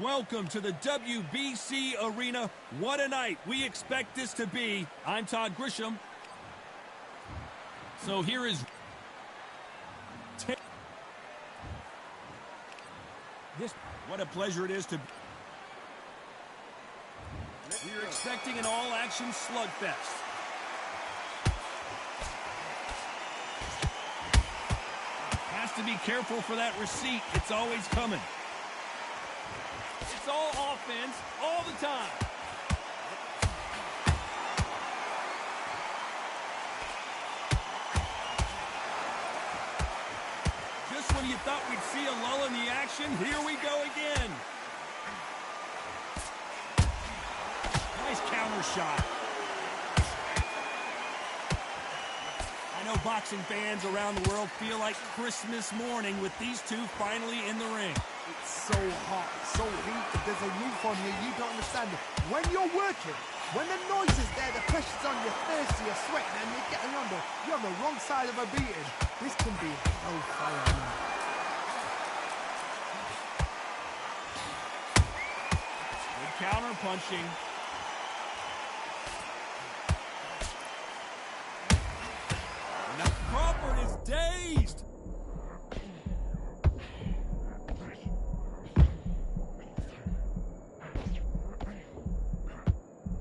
Welcome to the WBC Arena. What a night we expect this to be. I'm Todd Grisham. So here is... What a pleasure it is to... We're expecting an all-action slugfest. Has to be careful for that receipt. It's always coming. It's all offense, all the time. Just when you thought we'd see a lull in the action, here we go again. Nice counter shot. I know boxing fans around the world feel like Christmas morning with these two finally in the ring. It's so hot, so heated, there's a roof on here, you don't understand it. When you're working, when the noise is there, the pressure's on, you're thirsty, you're sweating, and you're on the wrong side of a beating. This can be hellfire, man. Good counter punching. Now Crawford is dazed.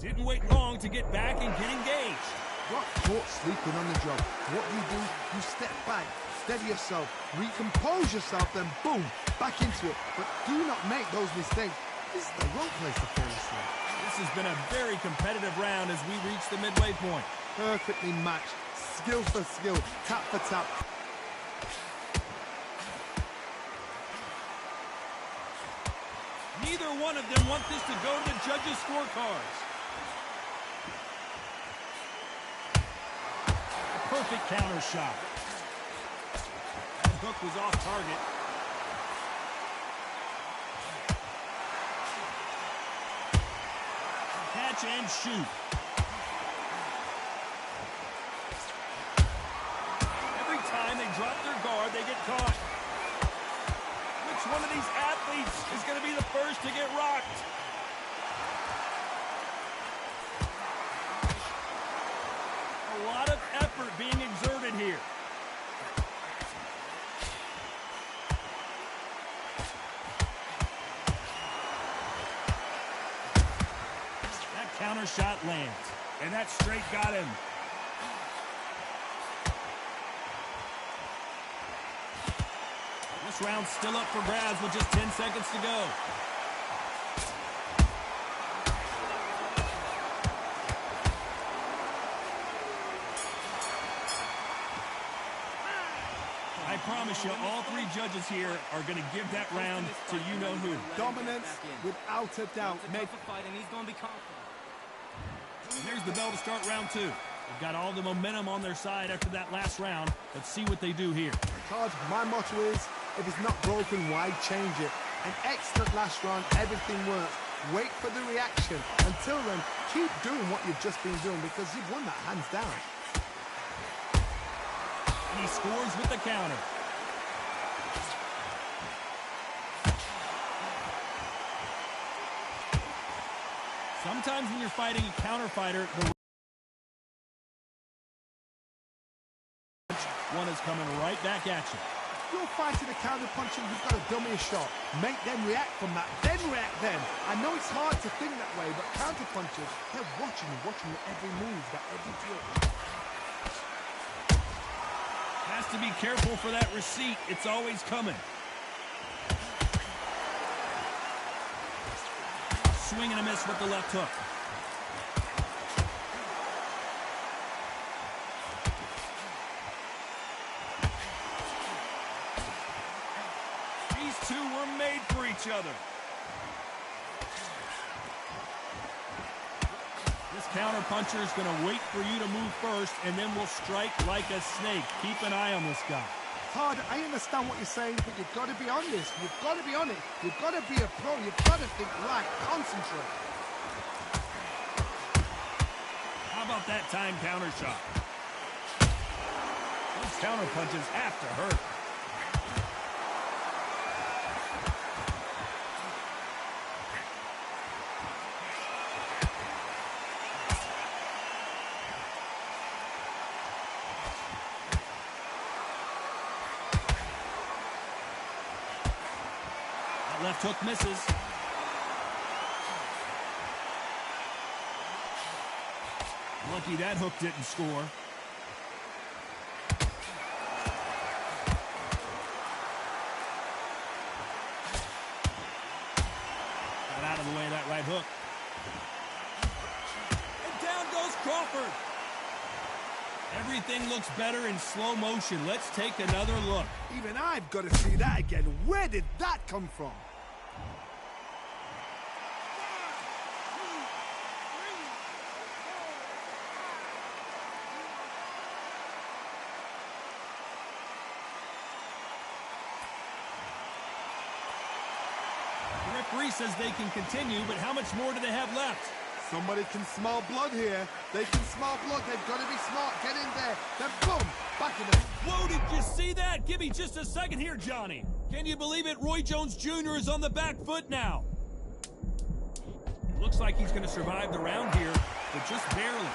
Didn't wait long to get back and get engaged. Got caught sleeping on the job. What do? You step back, steady yourself, recompose yourself, then boom, back into it. But do not make those mistakes. This is the wrong place to fall asleep. This has been a very competitive round as we reach the midway point. Perfectly matched, skill for skill, tap for tap. Neither one of them want this to go to the judges' scorecards. Perfect counter shot. That hook was off target. Catch and shoot. Every time they drop their guard, they get caught. Which one of these athletes is going to be the first to get rocked? A lot of effort being exerted here. That counter shot lands, and that straight got him. This round's still up for grabs with just 10 seconds to go. I promise you, all three judges here are going to give that round to you-know-who. Dominance, without a doubt. And there's the bell to start round two. They've got all the momentum on their side after that last round. Let's see what they do here. Todd, my motto is, if it's not broken, why change it? An excellent last round, everything works. Wait for the reaction. Until then, keep doing what you've just been doing because you've won that hands down. He scores with the counter. Sometimes when you're fighting a counter fighter, the one is coming right back at you. You're fighting a counter punching, you've got to dummy a shot. Make them react from that, then react then. I know it's hard to think that way, but counter punchers, they're watching your every move, that every drill. Has to be careful for that receipt. It's always coming. Swing and a miss with the left hook. These two were made for each other. This counter puncher is going to wait for you to move first, and then will strike like a snake. Keep an eye on this guy. Todd, I understand what you're saying, but you've got to be on this. You've got to be on it. You've got to be a pro. You've got to think right. Concentrate. How about that time counter shot? Those counter punches have to hurt. left hook misses. Lucky that hook didn't score. Got out of the way of that right hook. And down goes Crawford. Everything looks better in slow motion. Let's take another look. Even I've got to see that again. Where did that come from? The referee says they can continue, but how much more do they have left? Somebody can smell blood here. They can smell blood. They've got to be smart. Get in there. Then boom, back in the... Whoa, did you see that? Give me just a second here, Johnny. Can you believe it? Roy Jones Jr. is on the back foot now. It looks like he's going to survive the round here, but just barely.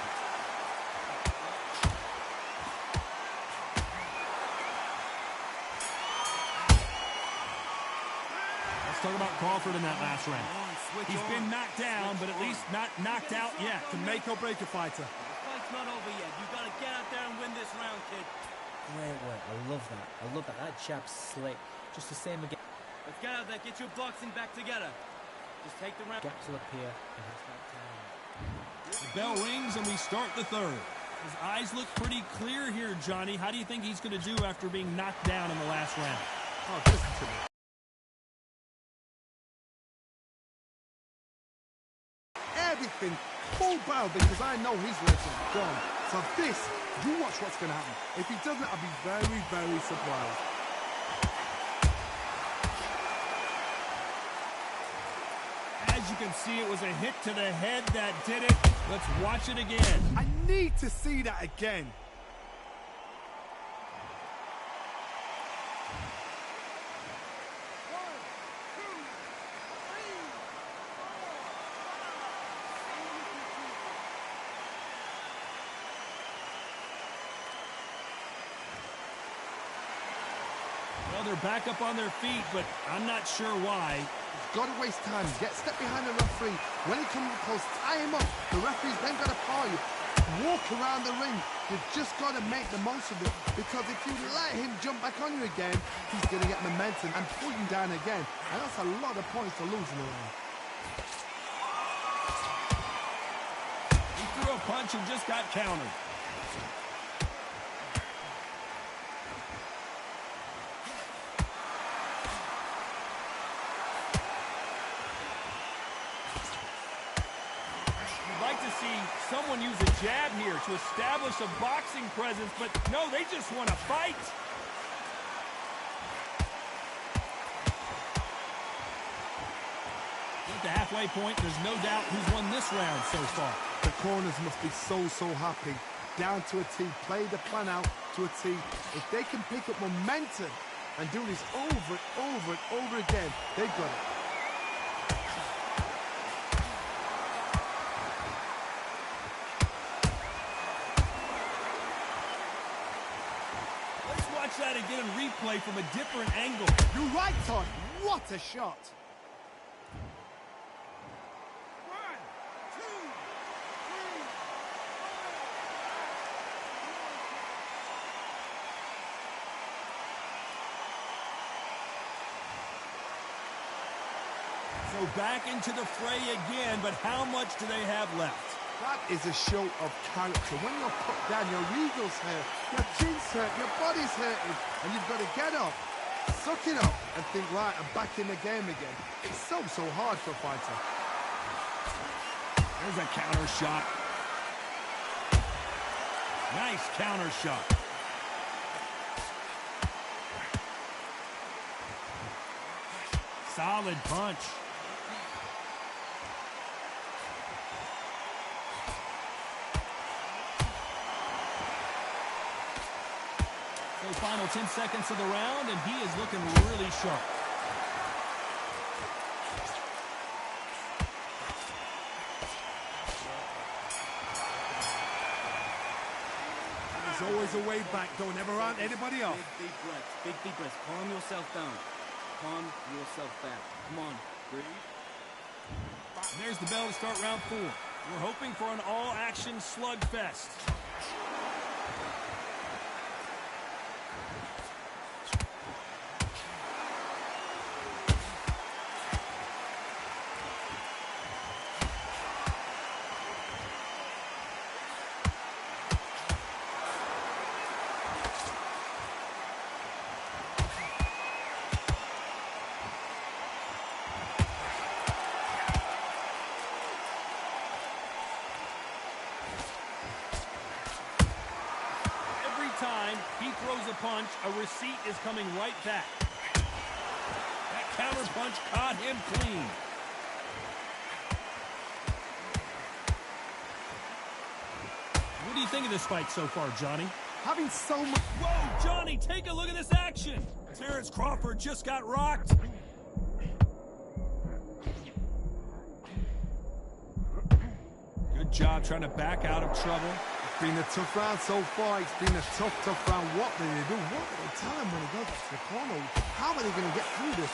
Let's talk about Crawford in that last round. He's been knocked down, but at least not knocked out yet. To make or break a fighter. The fight's not over yet. You gotta get out there and win this round, kid. Great work. I love that. I love that. That jab's slick. Just the same again. Let's get out there. Get your boxing back together. Just take the round. Gaps will appear and it's that time. The bell rings and we start the third. His eyes look pretty clear here, Johnny. How do you think he's going to do after being knocked down in the last round? Oh, listen to me. Everything full barrel because I know his legs are gone. So this, you watch what's going to happen. If he doesn't, I'll be very, very surprised. As you can see, it was a hit to the head that did it. Let's watch it again. I need to see that again. Well, they're back up on their feet, but I'm not sure why. Got to waste time. Step behind the referee. When he comes close, tie him up. The referee's then got to power you. Walk around the ring. You've just got to make the most of it. Because if you let him jump back on you again, he's going to get momentum and pull you down again. And that's a lot of points to lose in the round. He threw a punch and just got countered. See someone use a jab here to establish a boxing presence, but no, they just want to fight. At the halfway point, there's no doubt who's won this round so far. The corners must be so happy. Down to a T, play the plan out to a T. If they can pick up momentum and do this over and over again, they've got it. That again and replay from a different angle. You're right, Todd. What a shot. 1, 2, 3. So back into the fray again, but how much do they have left? That is a show of character. When you're put down, your eagle's hurt, your chin's hurt, your body's hurting, and you've got to get up, suck it up, and think, right, I'm back in the game again. It's so hard for a fighter. There's a counter shot. Nice counter shot. Solid punch. So final 10 seconds of the round, and he is looking really sharp. There's always a way back. Don't ever round anybody off. Big deep breaths. Big deep breaths. Calm yourself down. Calm yourself back. Come And there's the bell to start round 4. We're hoping for an all-action slugfest. Time he throws a punch, a receipt is coming right back. That counter punch caught him clean. What do you think of this fight so far, Johnny? Having so much... Whoa, Johnny, take a look at this action. Terrence Crawford just got rocked. Good job trying to back out of trouble. Been a tough round so far. It's been a tough round. What do they do? What do they tell him when he goes to the corner? How are they going to get through this?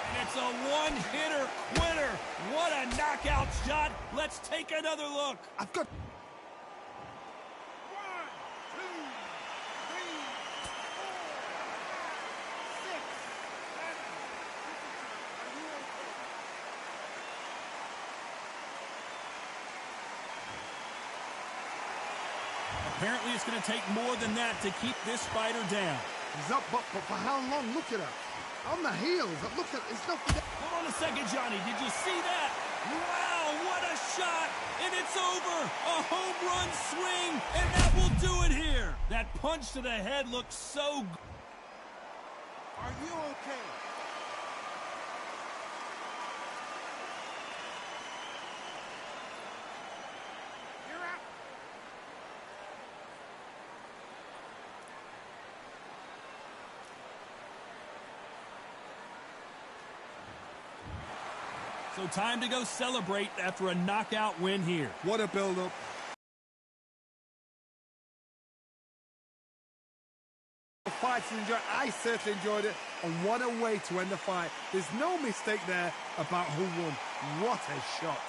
And it's a one-hitter quitter. What a knockout shot. Let's take another look. I've got... 1, 2, 3, 4, 5, 6, 7, 8. Apparently it's going to take more than that to keep this fighter down. He's up, but for how long? Look at her. On the heels. Look at... It's not... Hold on a second, Johnny. Did you see that? Wow, what a shot. And it's over. A home run swing. And that will do it here. That punch to the head looks so good. Are you okay? So time to go celebrate after a knockout win here. What a build-up. Fights enjoyed. I certainly enjoyed it. And what a way to end the fight. There's no mistake there about who won. What a shot.